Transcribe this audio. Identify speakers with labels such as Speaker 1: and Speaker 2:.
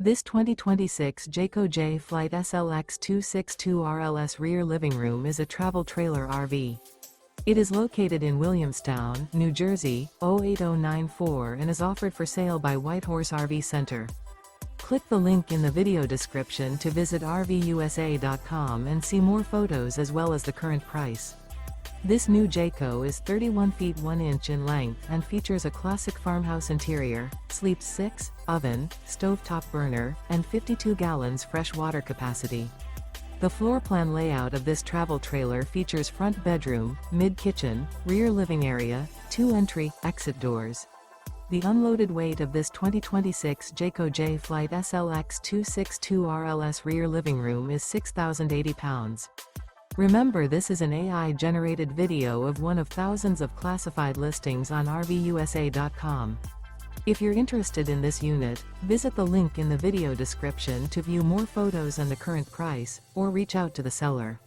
Speaker 1: This 2026 Jayco Jay Flight SLX 262 RLS rear living room is a travel trailer RV. It is located in Williamstown, New Jersey, 08094 and is offered for sale by Whitehorse RV Center. Click the link in the video description to visit RVUSA.com and see more photos as well as the current price. This new Jayco is 31 feet 1 inch in length and features a classic farmhouse interior, sleeps 6, oven, stovetop burner, and 52 gallons fresh water capacity. The floor plan layout of this travel trailer features front bedroom, mid-kitchen, rear living area, 2 entry/exit doors. The unloaded weight of this 2026 Jayco Jay Flight SLX 262 RLS rear living room is 6,080 pounds. Remember, this is an AI-generated video of one of thousands of classified listings on RVUSA.com. If you're interested in this unit, visit the link in the video description to view more photos and the current price, or reach out to the seller.